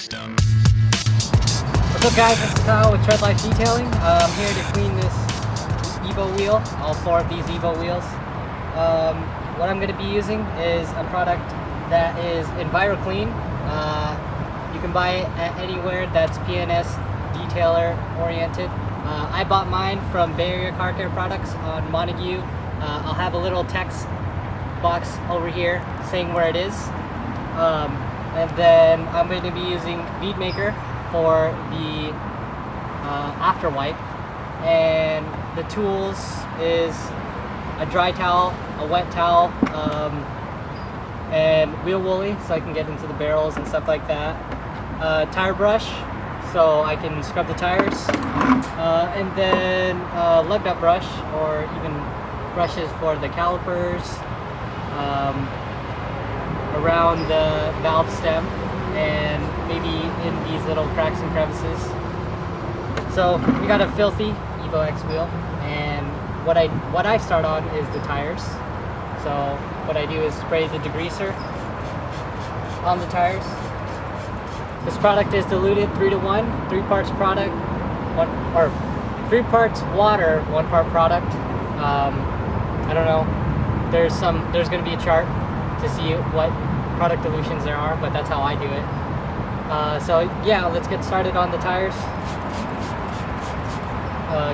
system. What's up guys, this is Kyle with TREADLYFE Detailing. I'm here to clean this Evo wheel, all four of these Evo wheels. What I'm going to be using is a product that is EnviroClean. You can buy it at anywhere that's PNS detailer oriented. I bought mine from Bay Area Car Care Products on Montague. I'll have a little text box over here saying where it is. And then I'm going to be using Bead Maker for the after wipe, and the tools is a dry towel, a wet towel, and wheel woolly so I can get into the barrels and stuff like that. Tire brush so I can scrub the tires, and then lug nut brush or even brushes for the calipers, around the valve stem, and maybe in these little cracks and crevices. So we got a filthy Evo X wheel, and what I start on is the tires. So what I do is spray the degreaser on the tires. This product is diluted 3-to-1, 3 parts product, 3 parts water, 1 part product. I don't know. There's going to be a chart to see what product dilutions there are, but that's how I do it. So yeah, let's get started on the tires.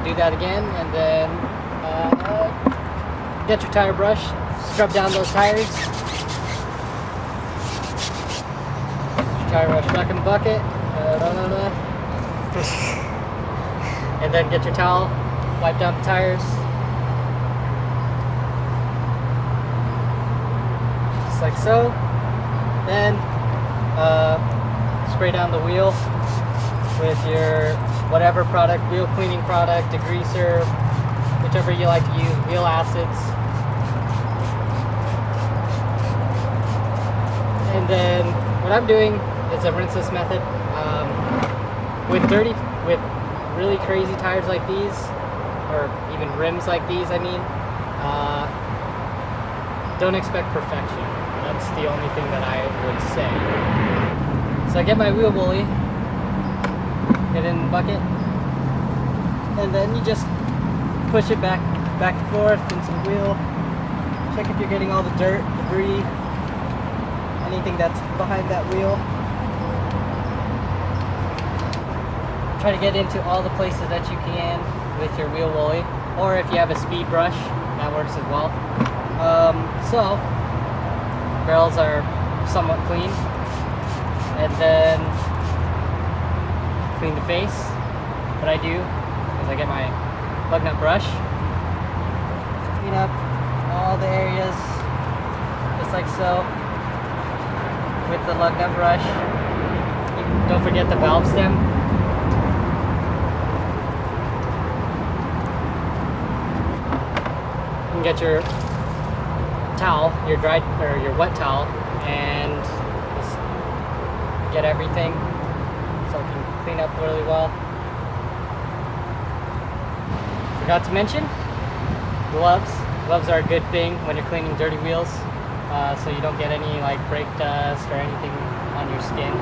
Do that again, and then get your tire brush, scrub down those tires. Get your tire brush back in the bucket, and then get your towel, wipe down the tires. Just like so. Then spray down the wheel with your whatever product, wheel cleaning product, degreaser, whichever you like to use, wheel acids. And then what I'm doing is a rinseless method. With really crazy tires like these, or even rims like these, I mean, don't expect perfection. That's the only thing that I would say. So I get my wheel woolly, get it in the bucket, and then you just push it back and forth into the wheel. Check if you're getting all the dirt, debris, anything that's behind that wheel. Try to get into all the places that you can with your wheel woolly, or if you have a speed brush, that works as well. So barrels are somewhat clean, and then clean the face. What I do is I get my lug nut brush, clean up all the areas just like so with the lug nut brush. Don't forget the valve stem. You can get your towel, your dry or your wet towel, and just get everything so it can clean up really well. Forgot to mention gloves. Gloves are a good thing when you're cleaning dirty wheels, so you don't get any like brake dust or anything on your skin.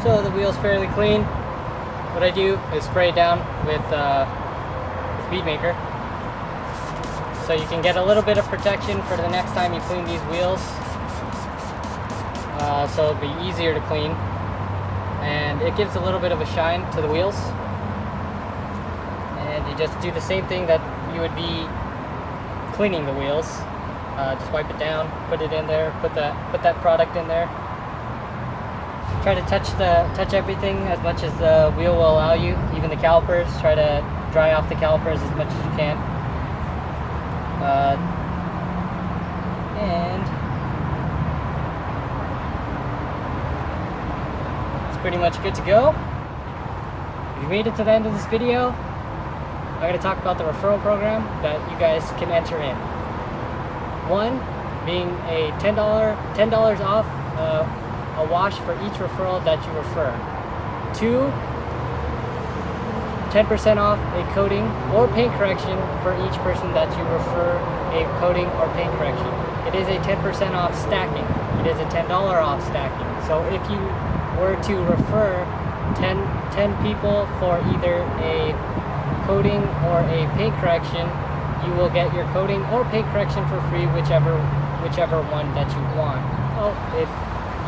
So the wheel's fairly clean. What I do is spray it down with Bead Maker, so you can get a little bit of protection for the next time you clean these wheels, so it'll be easier to clean, and it gives a little bit of a shine to the wheels. And you just do the same thing that you would be cleaning the wheels. Just wipe it down, put it in there, put that product in there. Try to touch everything as much as the wheel will allow you, even the calipers. Try to dry off the calipers as much as you can. And it's pretty much good to go. If you made it to the end of this video, I'm going to talk about the referral program that you guys can enter in. One being a $10 off a wash for each referral that you refer. 2, 10% off a coating or paint correction for each person that you refer a coating or paint correction. it is a 10% off stacking. It is a $10 off stacking. So if you were to refer 10 people for either a coating or a paint correction, you will get your coating or paint correction for free, whichever one that you want. So if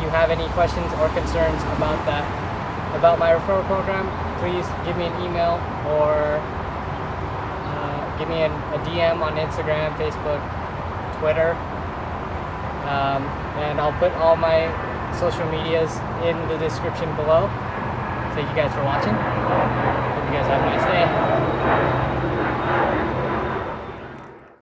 you have any questions or concerns about that, about my referral program, please give me an email or give me a DM on Instagram, Facebook, Twitter, and I'll put all my social medias in the description below. Thank you guys for watching. Hope you guys have a nice day.